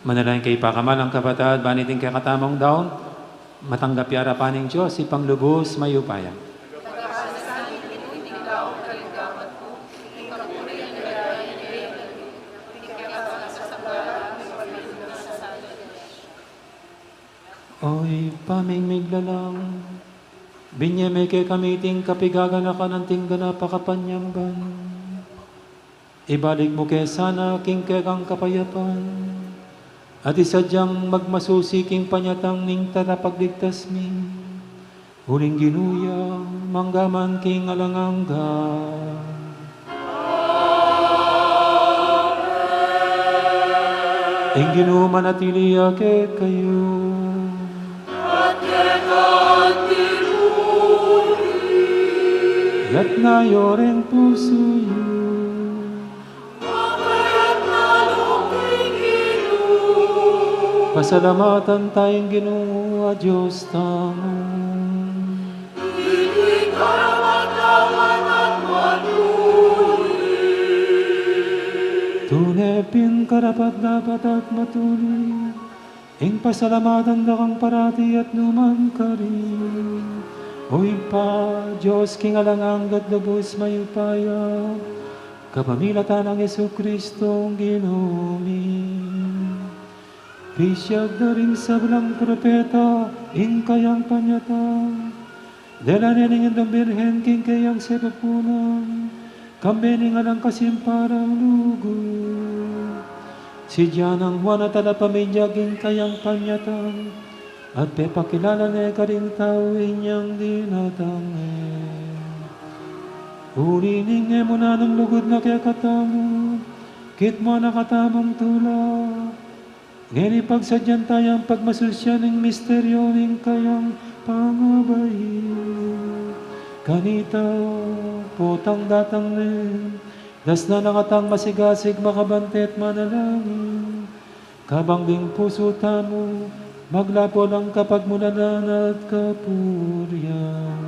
Manalangin kay pakamalang kapatid, baniting kay katamang daon, matanggap yara paning Diyos, ipang lubos, mayupaya. Oy, pamingmiglalang, binyeme kay kamiting kapigagan na kananting ganapakapanyamban. Ibalik mo kay sana king kekang kapayapan, at isadyang magmasusiking panyatang ning tarapagligtas mi. Huling ginuya, manggaman king alangangga. Ing ginuman at iliyake kayo. Yat na yoreng puso yun, pasalamatan tayong Ginoo, Diyos tamo. Tunepin karapat-dapat at matuloy, ing pasalamatan dakang parati at numan ka rin. Uy pa, Diyos king alanganggat lubos mayupaya, kapamilatan ng Yesu Kristong Ginoomi. Pisyag na rin sa bilang propeta, ing kayang panyata, dela nening indong birhen king kayang sepapunan, kambening alang kasimparang lugo. Si Diyanang Juan at alapamidya king kayang panyatan, at pepakilala ne karing tao inyang dinatangin. Ulining mo na ng lugod na kaya katamo, kit mo nakatamang tula. Ngayon ipagsadyan tayang pagmasusya ng misteryo ng kayang pangabayin. Kanita, potang datang rin, das na nakatang masigasig makabantet manalangin. Kabang ding puso tamo, maglapo lang kapag munanan at kapuryan.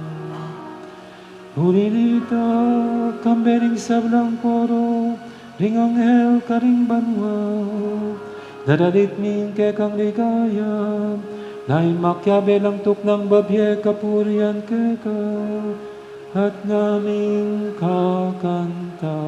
Huli nita, kambering sablang koro, ring anghel karing banwa, dadalit ning kekang ligaya, nain makyabe lang tuknang babye kapuryan keka, at naming kakanta.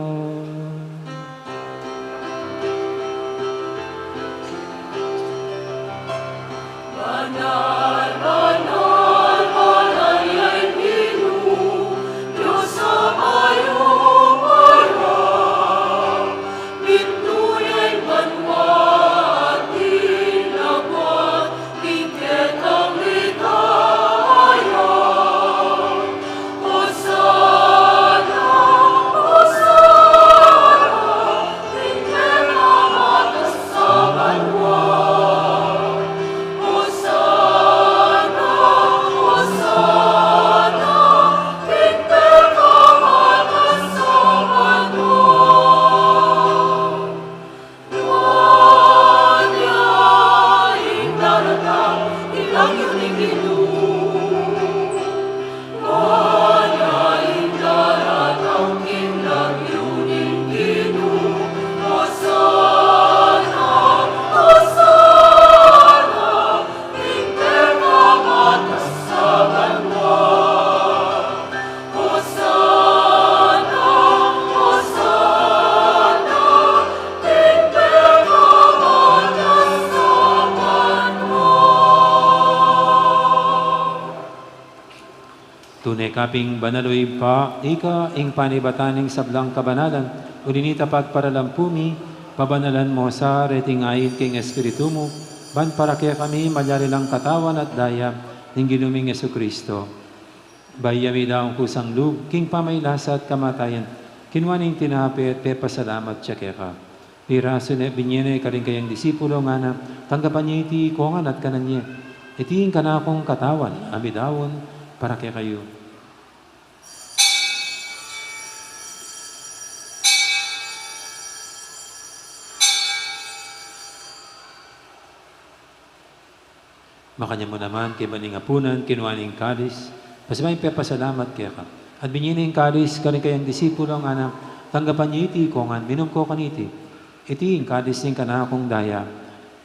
Tunay kaping banaloy pa, ika ing panibataning sablang kabanalan, ulinita pagparalampumi, pabanalan mo sa reting ayin king Espiritu mo, ban para kaya kami malyari lang katawan at daya, ng ginuming Yesu Kristo. Bayami daong kusang lug, king pamaylasa at kamatayan, kinwaning tinahapi at pepasalamat siya kaya ka. Piraso na binyene kaling kayang disipulo nga na, tanggapan niya iti kongan at kananya, itiin ka na akong katawan, amidawon, para kaya kayo. Makanya mo naman, kay maning apunan, kinuhaning kalis, pasimay pasalamat kaya ka. At binyining kalis, kaling kayang disipulo ang anak, tanggapan niya iti kongan, minum ko kaniti. Iti yung kalis ng kanakong daya,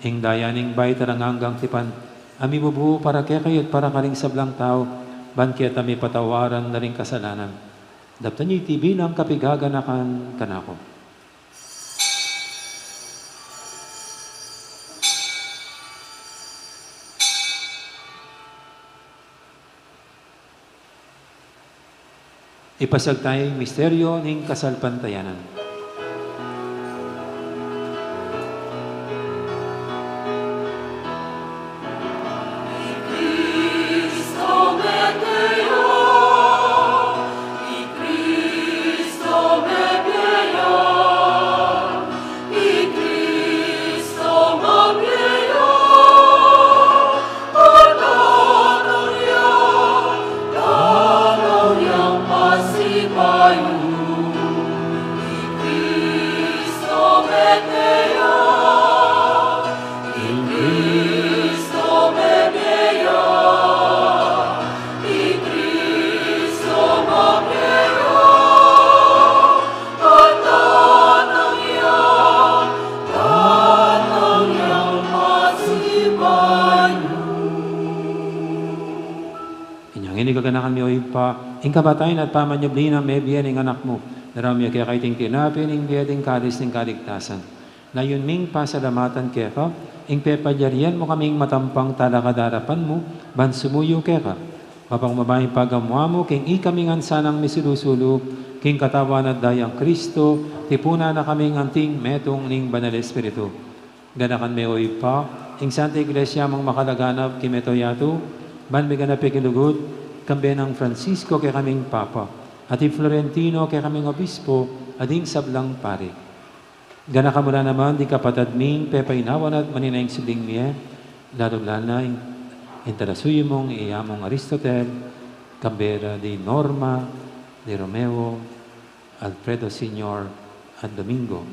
Ing dayaning bay taranganggang tipan, ami bubuo para kaya kayo't para karing sablang tao, ban kaya tami patawaran na rin kasalanan. Daptan niyo itibi ng kapigaganakan kanako. Ipasag tayo misteryo ng kasalpantayanan. Gaganakan mi oy pa, ing kabatayan at pamanyabli na may biyan ng anak mo, narami kaya kaiting tinapin, ing biyan ng kalis ng kaligtasan. Layon ming pasalamatan kaya ka, ing pepadyarian mo kaming matampang talakadarapan mo, ban sumuyo kaya ka. Mapang mabayang pagamwa mo, king ikaming ansanang misilusulo, king katawan at dayang Kristo, tipuna na kaming anting metong ning banal espiritu. Ganakan may oy pa, ing Santa Iglesia mong makalaganap kimetoyato, ban may ganap ikilugod, kambe ng Francisco kay kaming Papa, at yung Florentino kay kaming Obispo, ading sablang pare. Gana ka mula naman, di kapatadming, pepainawan at maninayang siling miye, lalo-lana, interasuyo mong iyamong Aristotel, Cambera di Norma, di Romeo, Alfredo Senior, at Domingo.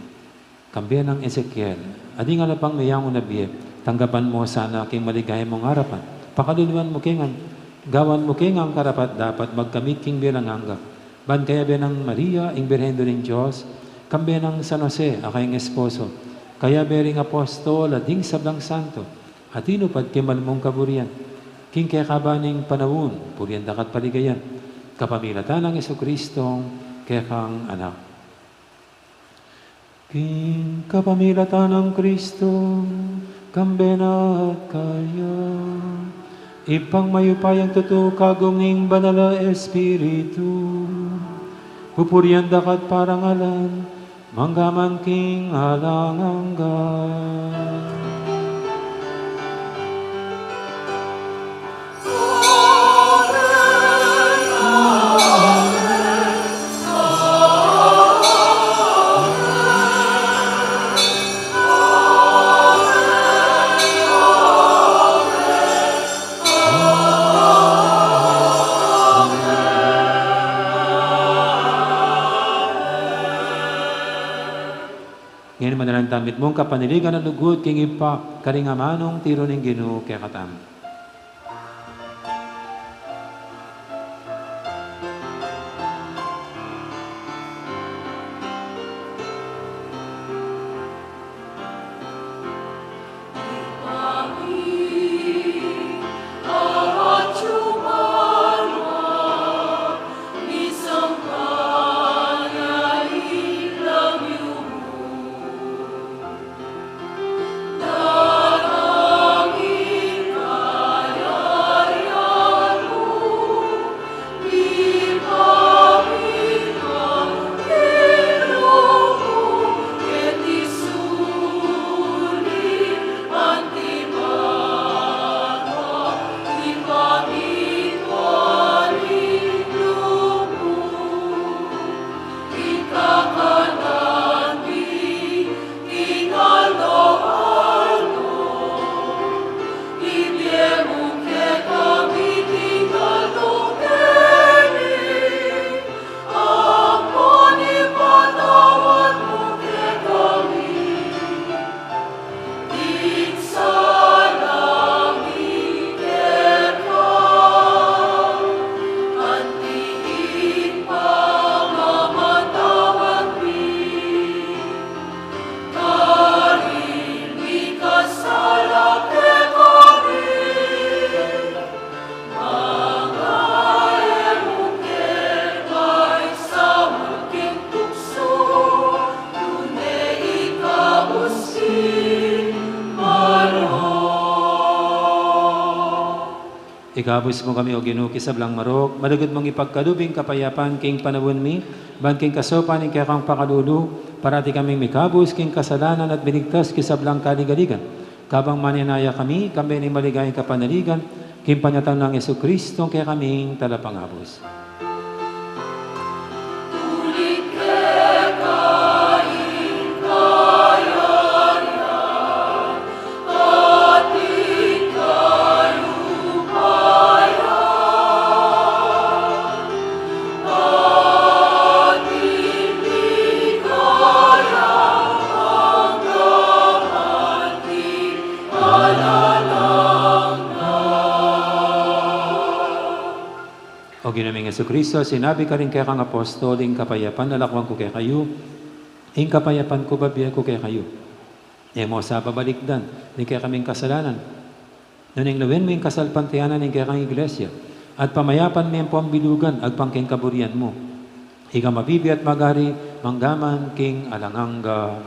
Kambe ng Ezekiel, ading alapang mayang unabiye, tanggapan mo sana aking maligaya mong harapan, pakaluluan mo kingan, gawan mo king ang karapat dapat magkamit king bilanganga. Ban kaya ng Maria, ing Birhendo ng Diyos, kambe ng San Jose, akayong esposo, kaya bering apostol, ading sablang santo, at inupad kimal mong kaburian, king kaya kabaning panawun, purian dakat paligayan, kapamilatan ng Jesucristong kaya kang anak. King kapamilatan ng Kristo, kambe na kaya, ipang mayupayang totoo kagunging banala espiritu. Pupurian dakat parangalan, manggaman king alanganggan. Ngayon manalang damit mong kapaniligan ng lugod, king ipa, karingamanong tiro ng Ginoo kaya katam. Ikabos mo kami o ginuki sa blang marok, malagad mong ipagkalubing kapayapaan king panawon mi, ban king kasopan ing kang pakalulu, parati kaming mikabos king kasalanan at binigtas kisab lang kaligaligan. Kabang maninaya kami ni maligayang kapanaligan, king panyatang ng Yesu Kristo kaya kaming talapangabos. O ginaming Yesu Kristo, sinabi ka rin kaya kang apostol, ing kapayapan, nalakwang ko kaya kayo, ing kapayapan ko babiya ko kaya kayo. E mo sa babalikdan, ing kaya kaming kasalanan. Nuning lawin mo yung kasalpantianan ing kaya kang iglesia, at pamayapan mo yung pambilugan, agpangking kaburian mo. Ika mabibi at magari, manggaman king alanganga.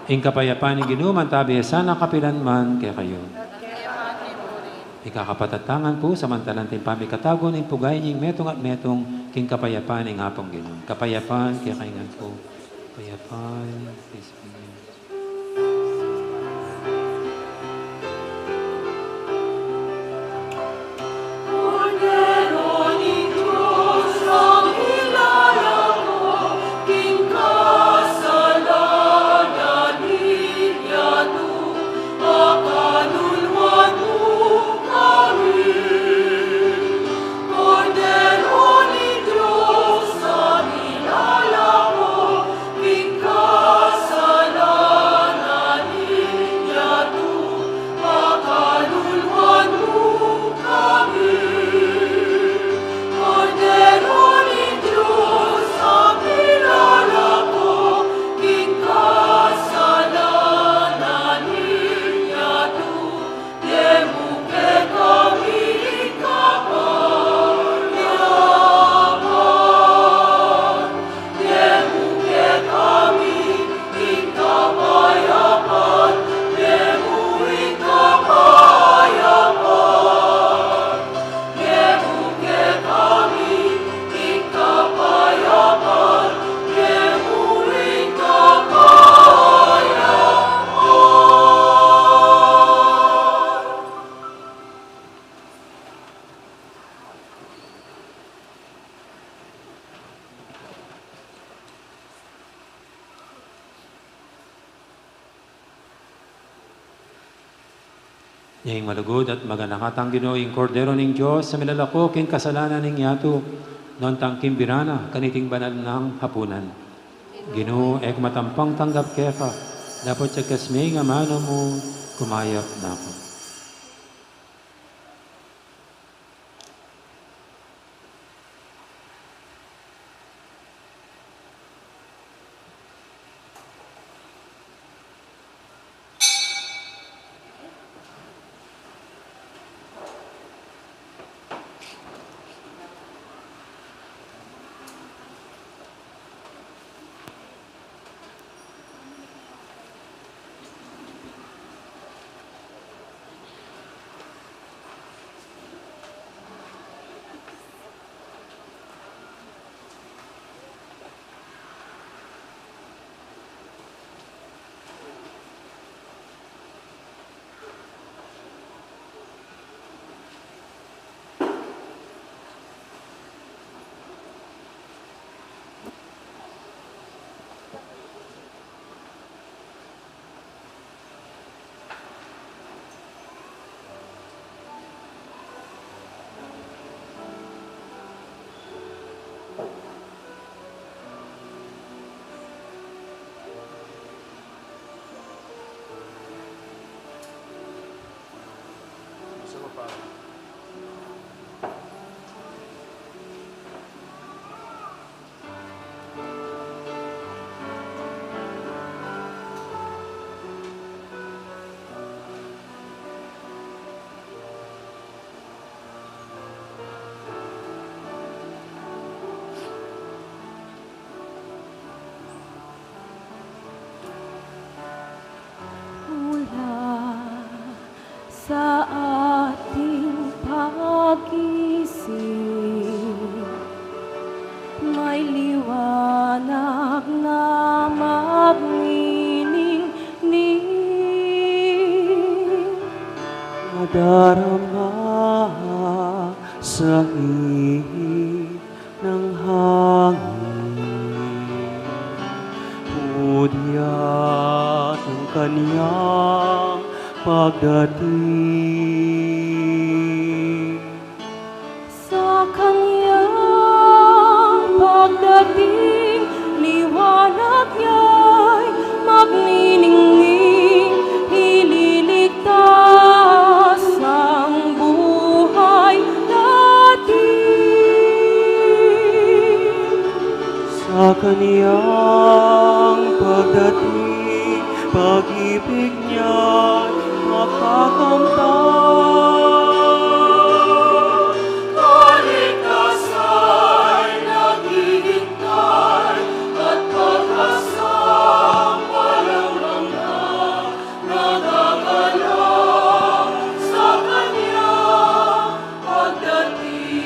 Ing kapayapan ing ginuman, tabi sana kapilan man kaya kayo. Ikakapatatangan po samantalang timpami katago ng pugay niyong metong at metong king kapayapaan ng hapong ginon. Kapayapaan, kaya kaingan po. Kapayapaan, please be. Yang malugod at maganakatang Ginoong kordero ng Diyos sa milalako king kasalanan ng yato non tangkim birana kaniting banal ng hapunan. Ginoo ek matampang tanggap kefa dapat sa kasmay nga mano mo kumayap na ako. Sa ating pag nadarama sa ihip ng hangin. Hudyat ang kanyang pagdating. Sa kanyang pagdating, liwanag niya'y magniningning, ililigtas ang buhay natin. Sa kaniyang pagdating, pag-ibig niya'y makakamtan. Kaligtas ay naghihintay at pag-asang walang hanggan, nagagalak sa kaniyang pagdating.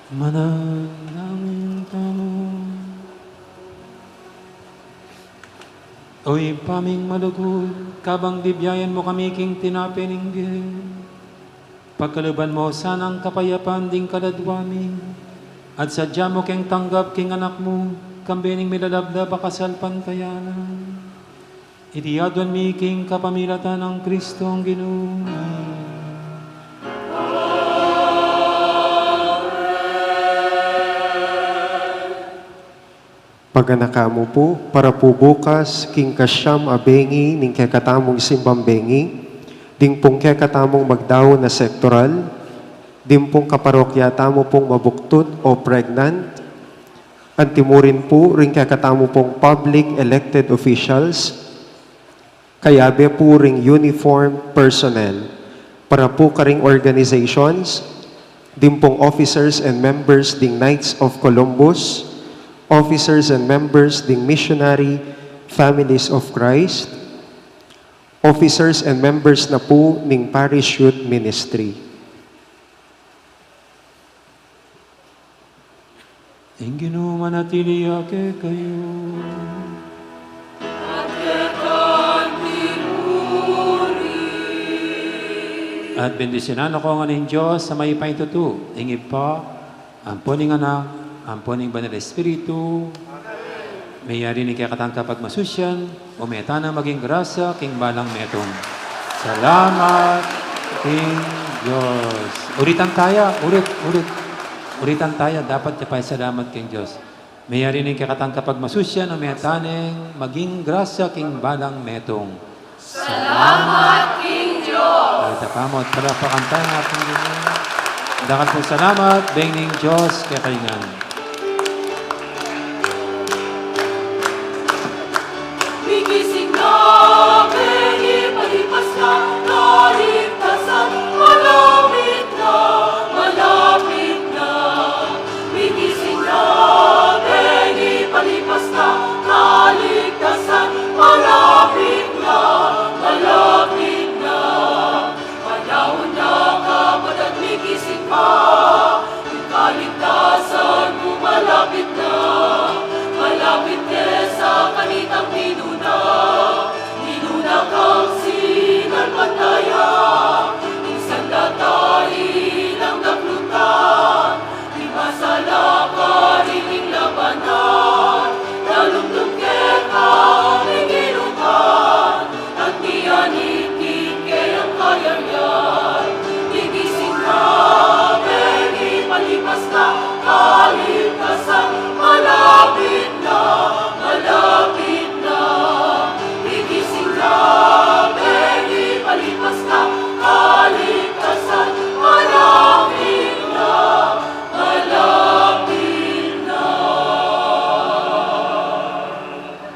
Manalangin tamo. Oy paming malugod, kabang bibyayan mo kami king tinapininggil. Pagkaluban mo sanang kapayapaan ding kaladwami, at sadya mo keng tanggap king anak mo, kambining milalabda bakasal pantayanan. Itiyadwan mi king kapamilatan ng Kristong Ginoo. Paganaka mo po, para po bukas, king kasyam abengi, ning kekatamong simbambengi, ding pong kekatamong magdaw na sektoral, ding pong kaparokya tamo pong mabuktod o pregnant, antimurin po, ring kekatamo pong public elected officials, kayabe po ring uniform personnel, para po karing organizations, ding pong officers and members ding Knights of Columbus, officers and members ding Missionary Families of Christ, officers and members na po ning Parish Youth Ministry. Ang Ginoo manatili ake kayo. At bendisyonan ako ng Diyos sa may paitutu. Ingib pa, amponing anak, amponing banal Espiritu, mayari ni kaya katang kapag masusyan, o metana maging grasa, king balang meton. Salamat, King Diyos. Uritan tayo, uritan tayo, dapat tapay salamat, King Diyos. Mayari ni kaya katang kapag masusyan, o metaneng maging grasa, king balang metong. Salamat, King Diyos! Ay, tapamot, para pakantay natin din. Dakat po salamat, Bengning Diyos, kaya kalingan. Bigising na, bengi, palipas na,